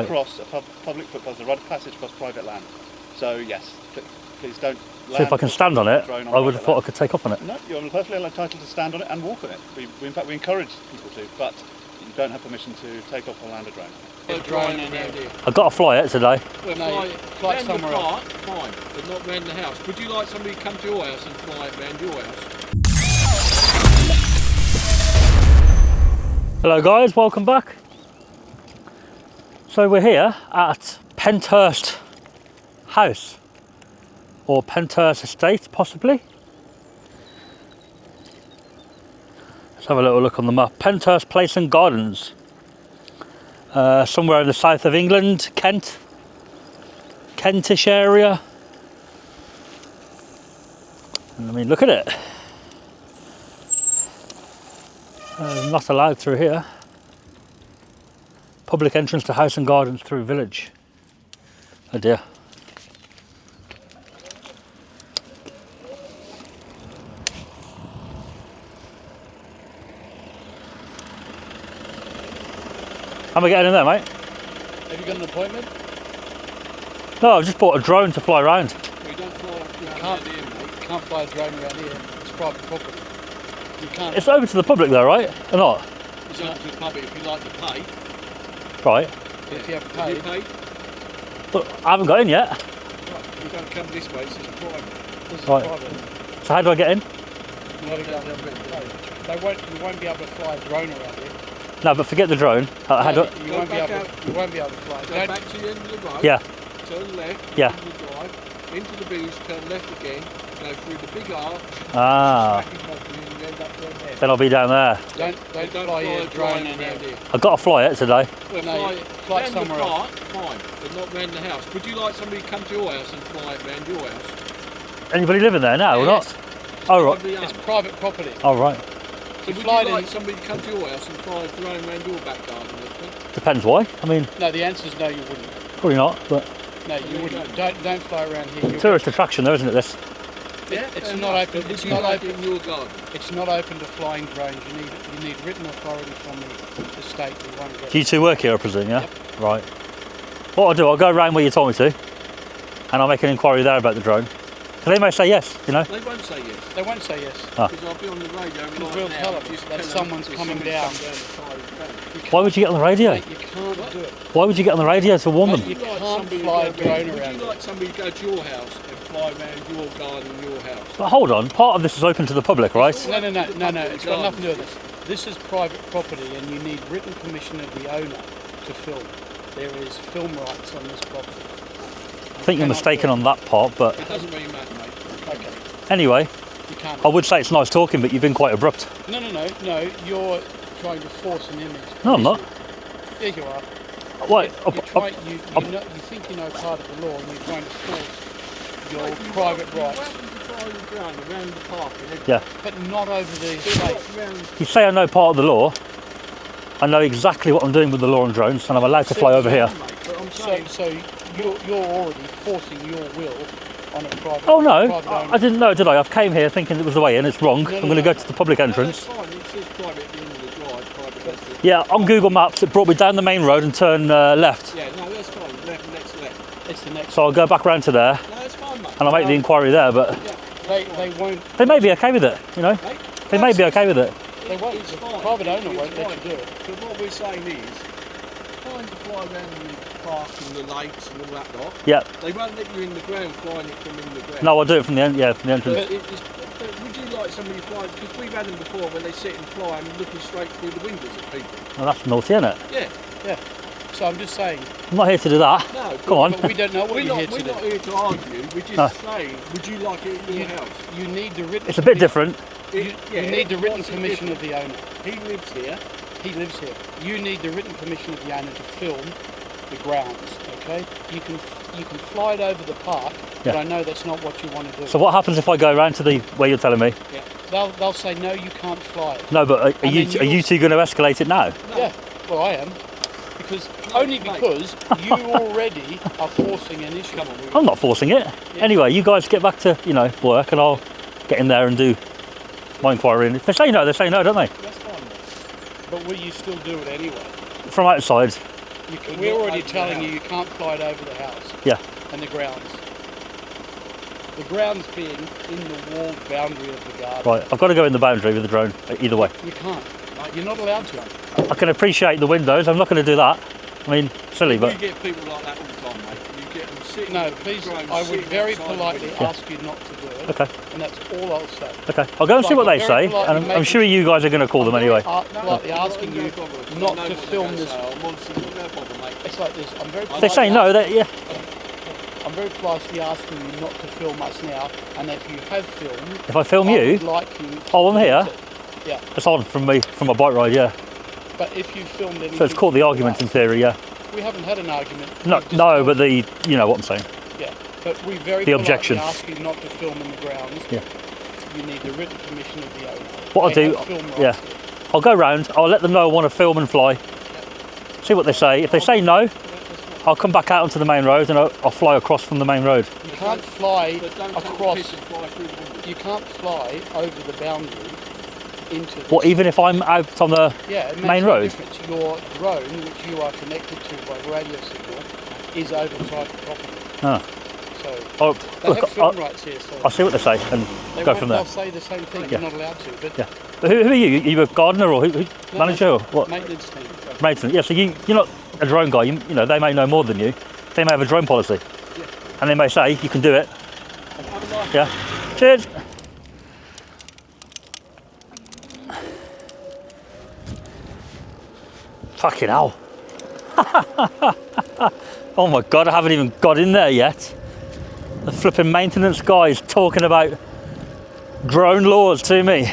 across a public footpath, a passage across private land. So yes, please don't. So if I can stand on it, I would have thought I could take off on it. No, you're perfectly entitled to stand on it and walk on it. In fact, we encourage people to, but you don't have permission to take off or land a drone. I've got to fly it today. Well, no, fly it somewhere else. Fine, but not round the house. Would you like somebody to come to your house and fly it round your house? Hello guys, welcome back. So we're here at Penthurst House, or Penthurst Estate possibly. Let's have a little look on the map. Penthurst Place and Gardens. Somewhere in the south of England, Kentish area. And I mean, look at it. Not allowed through here. Public entrance to house and gardens through village. Oh dear. How am I getting in there, mate? Have you got an appointment? No, I've just bought a drone to fly around. You don't fly around here, mate. You can't fly a drone around here. It's private property. You can't. It's open to the public though, right? Or not? It's open to the public if you like to pay. Right. If you have paid. Have you paid? But I haven't got in yet. Right. You don't come this way, this is private. This is Right. private. So how do I get in? You won't be able to fly a drone around here. No, but forget the drone. How do You won't be able to fly. Go back to the end of the road. Yeah. Turn left. Yeah. Into the drive. Into the village. Turn left again. Go through the big arch. Ah. Smacking properly and you end up down there. Then I'll be down there. Don't fly a drone around here. I've got to fly it today. Well, No, fly it round somewhere the else. park, fine, but not round the house. Would you like somebody to come to your house and fly it round your house? Anybody living there now or not? Yes. Oh right. Probably It's are. private property. Oh right. So you would fly you it like in- somebody to come to your house and fly a drone round your back garden? Depends why. I mean, No, the answer is no, you wouldn't. probably not, but No, you wouldn't. Don't fly around here. tourist attraction though, isn't it, this? Yeah, It's fair not enough. open. But It's would you not like open. it in your garden? It's not open to flying drones. You need written authority from the state. You won't get. Do you two work here, I presume, yeah? Yep. Right. What I'll do, I'll go around where you told me to, and I'll make an inquiry there about the drone. So they may say yes, you know? They won't say yes. They won't say yes. Because I'll be on the radio Because right we'll now. tell them just that tell someone's there's coming somebody down. come and fire the drone. Why would you get on the radio? Mate, you can't do it. Why would you get on the radio to warn them? You Would you like can't somebody to fly a go drone round- around Would you like somebody to go to your house and fly around your garden, your house? But hold on, part of this is open to the public, right? No. It's got nothing to do with this. This is private property, and you need written permission of the owner to film. There is film rights on this property. I think you're mistaken on that part, but It doesn't really matter, mate. Okay. anyway, You can't. I would say it's nice talking, but you've been quite abrupt. No. You're trying to force an image. No, I'm not. Yeah, you are. What? You think you know part of the law, and you're trying to force your private rights, Welcome to fly the drone around the park and everything. Yeah. but not over the state. You say I know part of the law. I know exactly what I'm doing with the law on drones, and I'm allowed to fly over here. But I'm saying, So you're already forcing your will on a private. Oh no, private owner. I didn't know, did I? I've came here thinking it was the way in. It's wrong. I'm going to go to the public no, entrance. that's fine. It says private at the end of the drive, private entrance. Yeah, on Google Maps, it brought me down the main road and turn left. Yeah, no, that's fine. Next left. It's the next. So I'll go back round to there, No, that's fine, mate. and I'll make the inquiry there. But They won't. they may be okay with it, you know. Mate, They may be okay with it. They won't. It's The fine. private owner It's won't let fine. you do it. So what we're saying is, fine to fly around the park and the lakes and all that lot. Yeah. They won't let you in the ground flying it from in the ground. No, I'll do it from the end. Yeah, from the But, entrance. but would you like somebody to fly? Because we've had them before when they sit and fly and looking straight through the windows at people. Well, that's naughty, isn't it? Yeah. So I'm just saying. I'm not here to do that. No. Come on. But we don't know what We're you're here not, to we're do. not here to argue. We're just No. saying, would you like it in your house? You need the written. It's a bit different. You need the written what's it permission of different? the owner. He lives here. He lives here. You need the written permission of the owner to film the grounds. Okay. You can fly it over the park, but Yeah. I know that's not what you want to do. So what happens if I go around to the where you're telling me? They'll say no, you can't fly it. No, but are And you then are you two going to escalate it now? No. Yeah. Well, I am. Because No, only mate. because you already are forcing an issue. Come on. I'm not forcing it. Yeah. Anyway, you guys get back to work, and I'll get in there and do my inquiry. And if they say no, they say no, don't they? That's fine. But will you still do it anyway? From outside, We're already telling you can't fly it over the house Yeah. and the grounds. The grounds being in the walled boundary of the garden. Right, I've got to go in the boundary with the drone, either way. You can't. You're not allowed to. I can appreciate the windows, I'm not going to do that. I mean, silly, You but... get people like that all the time, mate. You get them sitting. No, please, drones I would sitting very outside politely the- ask you not to do it. Okay, And that's all I'll say. okay. I'll go and see what they Very say, politely and I'm making- sure you guys are going to call them anyway. Politely asking you not to film this. It's like this. If they say no, yeah. I'm very politely asking you not to film us now, and if you have filmed, If I film I you, would like you. to oh, I'm delete here. it. Yeah, It's on from me, from my bike ride, yeah. but if you filmed anything, So it's called the argument in theory, yeah. We haven't had an argument. No, We've just no, told- but the, you know what I'm saying. yeah, but we very The politely objection. ask you not to film in the grounds. Yeah. You need the written permission of the owner. What I'll They do, have film rights yeah. here. I'll go round, I'll let them know I want to film and fly. See what they say. If they say no, I'll come back out onto the main road and I'll fly across from the main road. You can't fly But don't take the across. piss and fly through the window. You can't fly over the boundary into. This. What, even if I'm out on the... Yeah, it makes main no road? difference. Your drone, which you are connected to by radio signal, is over private property. Ah. So Oh, they look, have film rights here. So I'll see what they say and they go won't, from there. They'll say the same thing. Yeah. You're not allowed to. But Yeah. But who are you? Are you a gardener or who No, manager or what? maintenance team. Maintenance. Yeah, so you're not a drone guy. You know, they may know more than you. They may have a drone policy. Yeah. And they may say, you can do it. Yeah. Cheers. Fucking hell. Oh my God, I haven't even got in there yet. The flipping maintenance guy is talking about drone laws to me.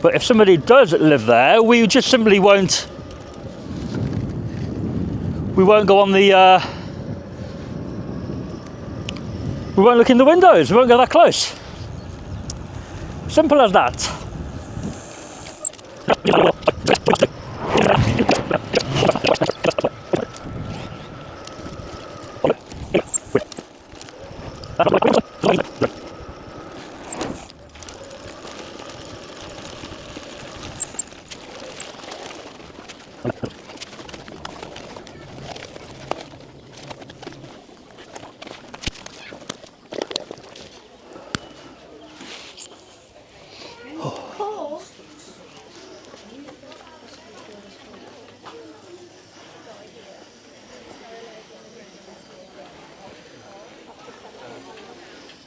But if somebody does live there, we just simply won't. We won't go on the. We won't look in the windows. We won't go that close. Simple as that.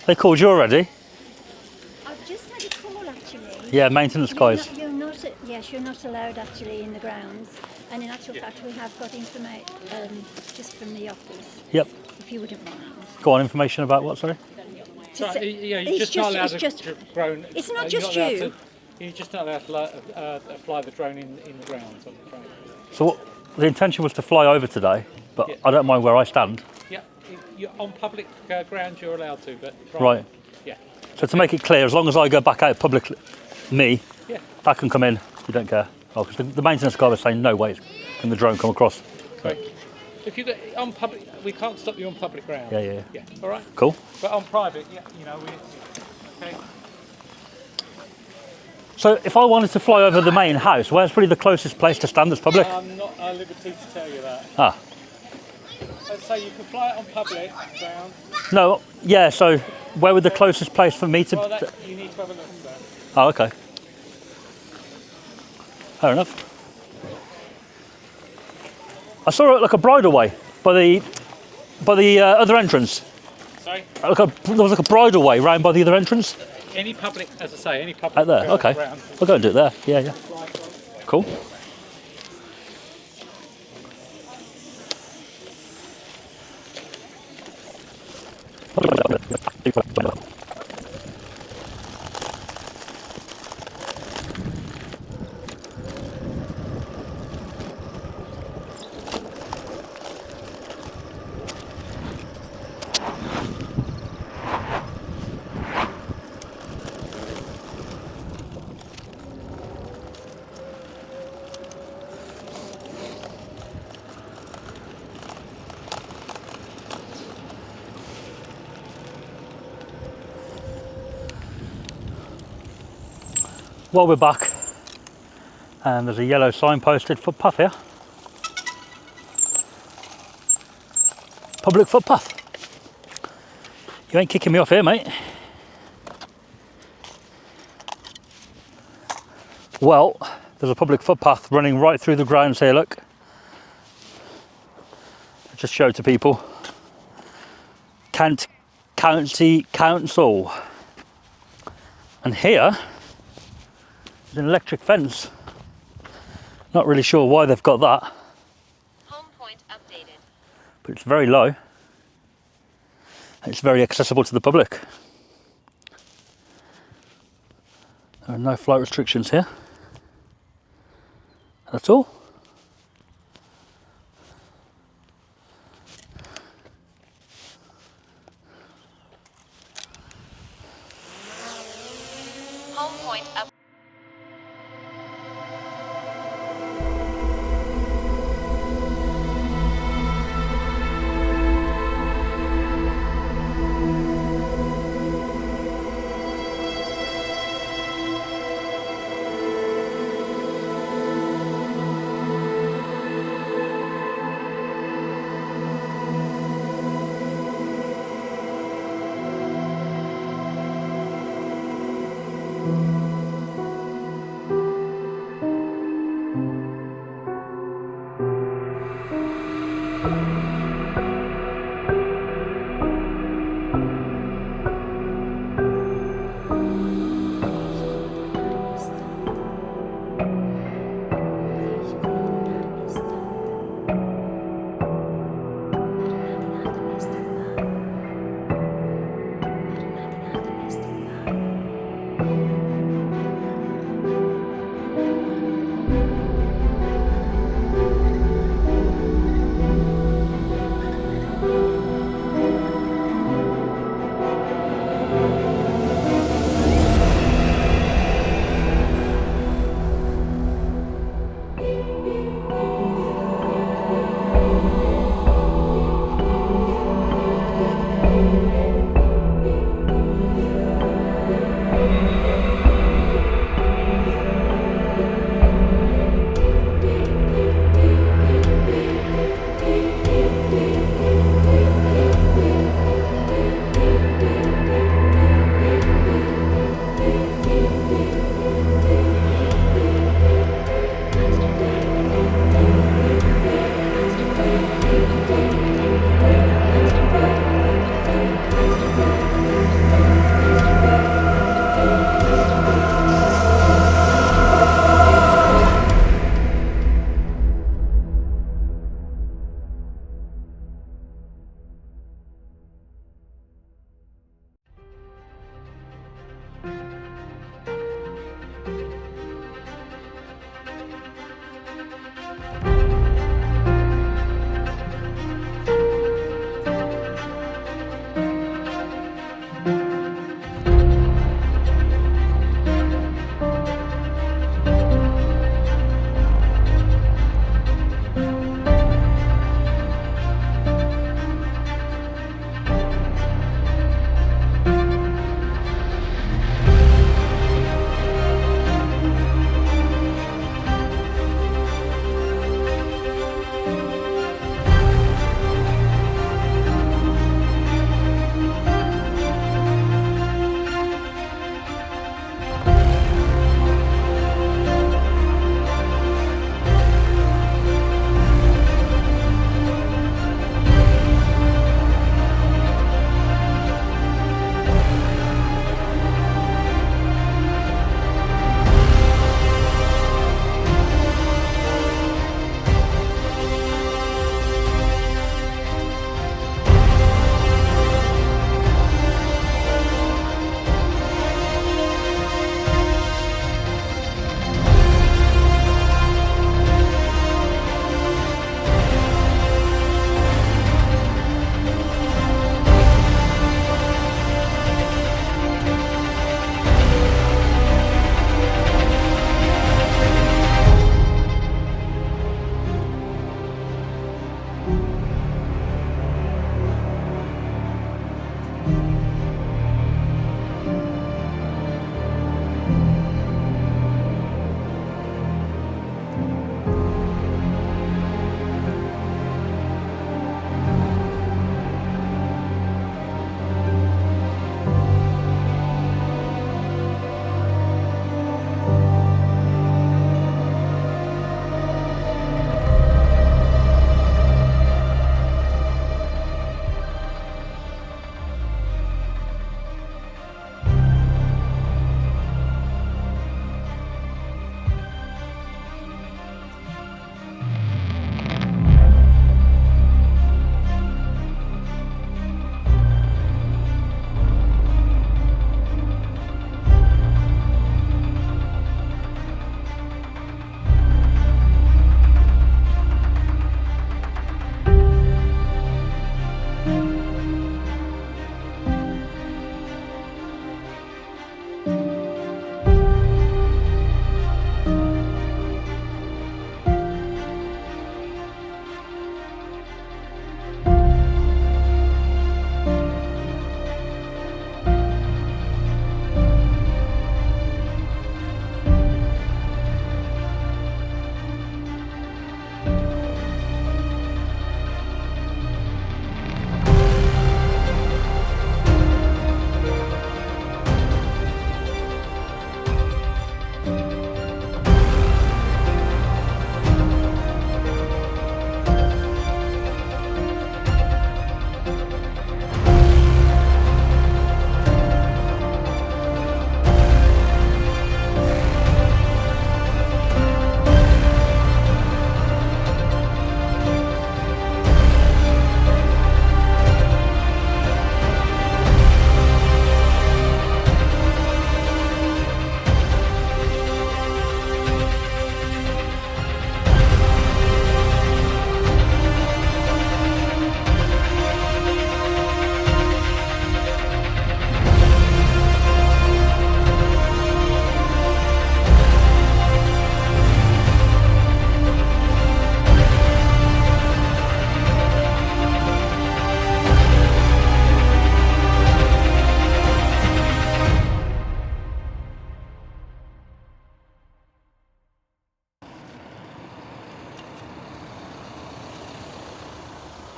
They called you already? I've just had a call actually. Yeah, maintenance guys. You're not, yes, you're not allowed actually in the grounds. And in actual fact, we have got information just from the office, Yep. if you wouldn't mind. Go on, information about what, sorry? To say- Yeah, you're it's just not allowed it's to just- drone. it's not you're just allowed you. to- You're just not allowed to fly the drone in the grounds. I'm afraid. So what, the intention was to fly over today, but Yeah. I don't mind where I stand. Yeah, you're on public grounds you're allowed to, but Right. Yeah, So to make it clear, as long as I go back out publicly, me, yeah. I can come in. You don't care. Oh, because the maintenance guy was saying no way can the drone come across. Great. If you go on public, we can't stop you on public ground. Yeah, yeah, yeah. Yeah. All right. Cool. But on private, yeah, you know, okay. So if I wanted to fly over the main house, where's probably the closest place to stand that's public? I'm not at liberty to tell you that. Ah, So you can fly it on public ground. no, yeah. So where would the closest place for me to? Well, that, you need to have a look at that. Oh, okay. Fair enough. I saw it like a bridleway by the other entrance. Sorry. There was like a bridleway round by the other entrance. Any public, as I say, any public Out there. Okay. ground. I'll go and do it there. Yeah, yeah. Cool. Well, we're back, And there's a yellow signposted footpath here. Public footpath. You ain't kicking me off here, mate. Well, there's a public footpath running right through the grounds here, look. I just showed to people. County Council. And here is an electric fence. Not really sure why they've got that. Home point updated. But it's very low. And it's very accessible to the public. There are no flight restrictions here. That's all. Home point up.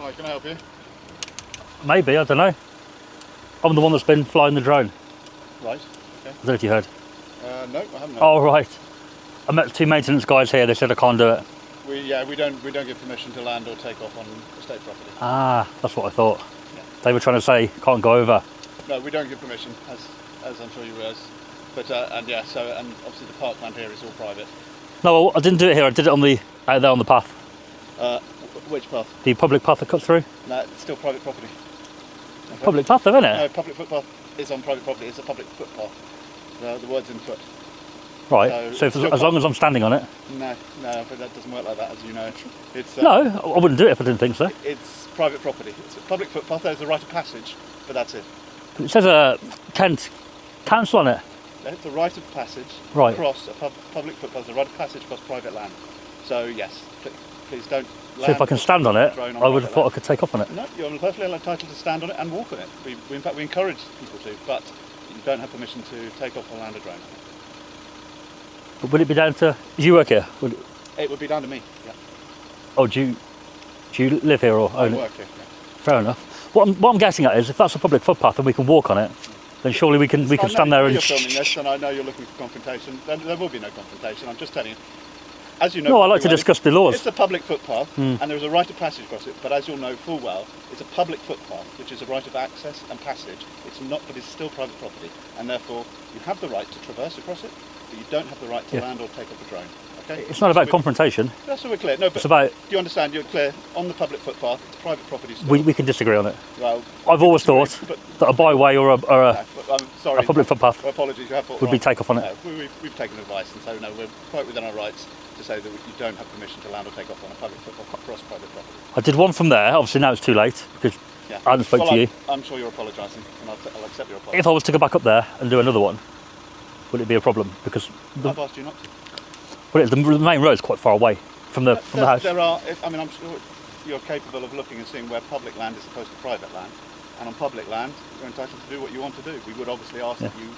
Hi, can I help you? Maybe, I don't know. I'm the one that's been flying the drone. Right. I don't know if you heard. No, I haven't. Oh, right. I met 2 maintenance guys here. They said I can't do it. We don't give permission to land or take off on estate property. Ah, that's what I thought. Yeah. They were trying to say can't go over. No, we don't give permission, as I'm sure you realise. But and obviously the parkland here is all private. No, I didn't do it here. I did it on the out there on the path. Which path? The public path that cuts through. No, it's still private property. Okay. Public path, though, isn't it? No, public footpath is on private property. It's a public footpath. The word's in foot. Right. So as long as I'm standing on it. No, but that doesn't work like that, as you know. It's No, I wouldn't do it if I didn't think so. It's private property. It's a public footpath. There's a right of passage, but that's it. But it says a Kent council on it. It's a right of passage Right. across a public footpath. There's a right of passage across private land. So yes, please don't. So if I can stand on it, I would have thought I could take off on it. No, you're perfectly entitled to stand on it and walk on it. In fact, we encourage people to, but you don't have permission to take off or land a drone. But would it be down to? Do you work here? It would be down to me. Yeah. Oh, do you live here or I own it? work here. Yeah. Fair enough. What I'm guessing at is if that's a public footpath and we can walk on it, then surely we can stand there and. You're filming this, and I know you're looking for confrontation. There will be no confrontation. I'm just telling you. As you know, No, I like to discuss the laws. It's a public footpath, and there is a right of passage across it. But as you'll know full well, it's a public footpath, which is a right of access and passage. It's not, but it's still private property, and therefore you have the right to traverse across it, but you don't have the right to land or take off a drone. Okay? It's not about confrontation. That's so we're clear. No, but It's about. do you understand? You're clear on the public footpath. It's private property. Still. We can disagree on it. Well, I've always disagree, thought but that a byway or no, but I'm sorry. a public footpath Apologies, you have thought would be wrong. take off on it. No, we've taken advice, and so no, we're quite within our rights to say that you don't have permission to land or take off on a public footpath across private property. I did one from there. Obviously now it's too late because Yeah. I hadn't spoke well, to you. I'm sure you're apologising, and I'll accept your apology. If I was to go back up there and do another one, would it be a problem? Because I've asked you not to. the main road is quite far away from the house. There are. I mean, I'm sure you're capable of looking and seeing where public land is opposed to private land, and on public land, you're entitled to do what you want to do. We would obviously ask that you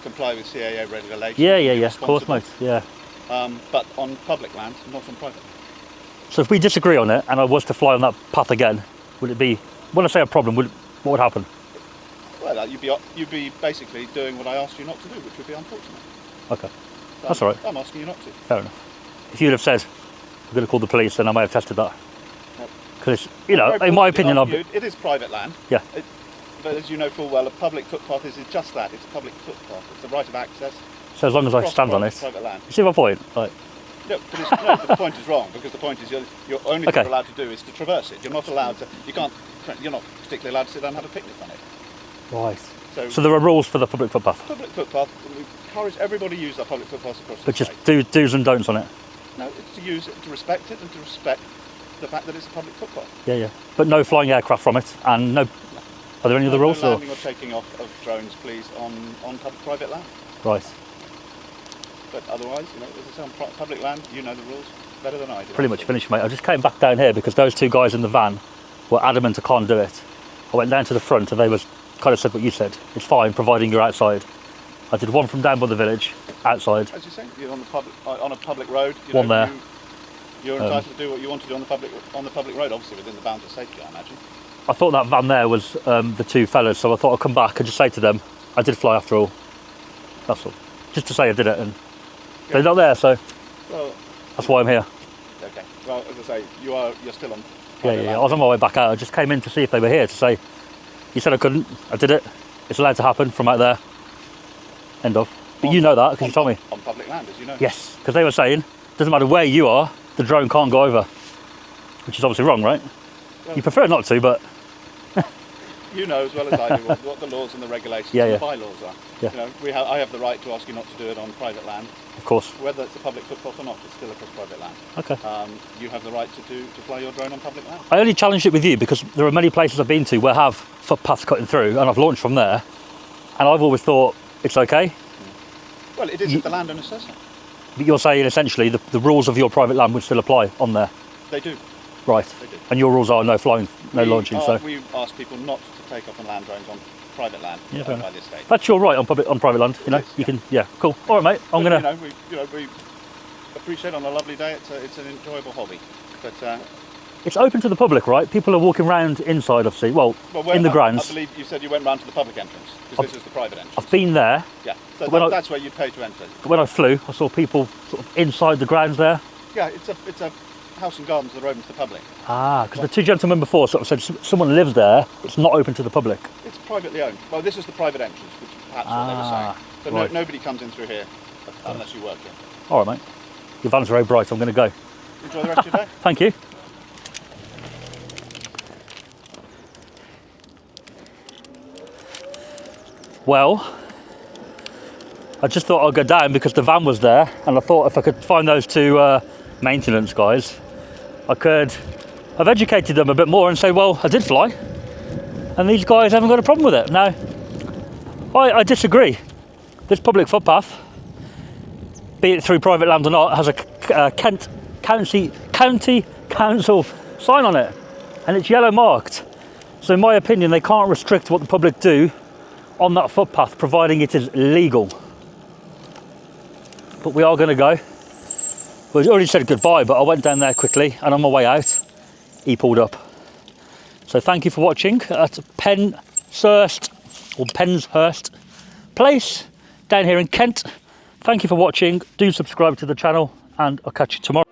comply with CAA regulations. Yeah, be of course, mate. responsible. Yeah. But on public land, not on private land. So if we disagree on it and I was to fly on that path again, would it be? When I say a problem, what would happen? Well, you'd be basically doing what I asked you not to do, which would be unfortunate. Okay, So that's all right. I'm asking you not to. Fair enough. If you'd have said we're going to call the police, then I may have tested that. Yep. Because in my opinion, it is private land. Yeah. But as you know full well, a public footpath is just that. It's a public footpath. It's a right of access. So as long as I across stand on it, private land. you see my point? Like, No, but the point is wrong, because the point is you're only thing Okay. you're allowed to do is to traverse it. You're not allowed to. You're not particularly allowed to sit down and have a picnic on it. right. So there are rules for the public footpath, Public footpath. We encourage everybody to use that public footpath across the but just state. do's and don'ts on it. No, it's to use it, to respect it, and to respect the fact that it's a public footpath. Yeah. But no flying aircraft from it, and no. Are there any other rules? No Or? landing or taking off of drones, please, on private land. Right. But otherwise, as I say, on public land, you know the rules better than I do. Pretty much finished, mate. I just came back down here because those 2 guys in the van were adamant I can't do it. I went down to the front and they kind of said what you said. It's fine, providing you're outside. I did one from down by the village, outside. As you say, you're on a public road. One there. You're entitled to do what you want to do on the public road, obviously within the bounds of safety, I imagine. I thought that van there was the 2 fellas, so I thought I'd come back and just say to them, I did fly after all. That's all. Just to say I did it, and they're not there, so Well, that's why I'm here. okay. Well, as I say, you're still on. Yeah. private I land. was on my way back out. I just came in to see if they were here to say, you said I couldn't, I did it. It's allowed to happen from out there. End of. But you know that because you told me. On public land, as you know. Yes, because they were saying, doesn't matter where you are, the drone can't go over. Which is obviously wrong, right? Well, You prefer not to, but You know as well as I do what the laws and the regulations Yeah, and yeah. the bylaws are. Yeah. I have the right to ask you not to do it on private land, of course. whether it's a public footpath or not. It's still across private land. Okay. You have the right to fly your drone on public land. I only challenged it with you because there are many places I've been to where I have footpaths cutting through and I've launched from there. And I've always thought it's okay. Well, it is if the landowner says so. But you're saying essentially the rules of your private land would still apply on there. They do. Right. They do. And your rules are no flying, no launching. So We ask people not to take off and land drones on private land Yeah, fair owned by enough. the estate. that's your right on private land. You know, is, you yeah. can. Yeah, cool. All right, mate. I'm But, gonna. we appreciate on a lovely day. It's an enjoyable hobby. But it's open to the public, right? People are walking around inside, obviously. Well, in the grounds. I believe you said you went round to the public entrance, because this is the private entrance. I've been there. Yeah, so that's where you pay to enter. When I flew, I saw people sort of inside the grounds there. Yeah, it's a house and gardens that are open to the public. Ah, because the two gentlemen before sort of said someone lives there, it's not open to the public. It's privately owned. Well, this is the private entrance, which is perhaps what they were saying. So right. nobody comes in through here unless you work here. All right, mate. Your van's very bright, I'm going to go. Enjoy the rest of your day. Thank you. Well, I just thought I'd go down because the van was there, and I thought if I could find those two maintenance guys, I could have educated them a bit more and say, well, I did fly, and these guys haven't got a problem with it. Now, I disagree. This public footpath, be it through private land or not, has a county council sign on it, and it's yellow marked. So in my opinion, they can't restrict what the public do on that footpath, providing it is legal. But we are going to go. We already said goodbye, but I went down there quickly, and on my way out, he pulled up. So thank you for watching at Penshurst Place down here in Kent. Thank you for watching. Do subscribe to the channel, and I'll catch you tomorrow.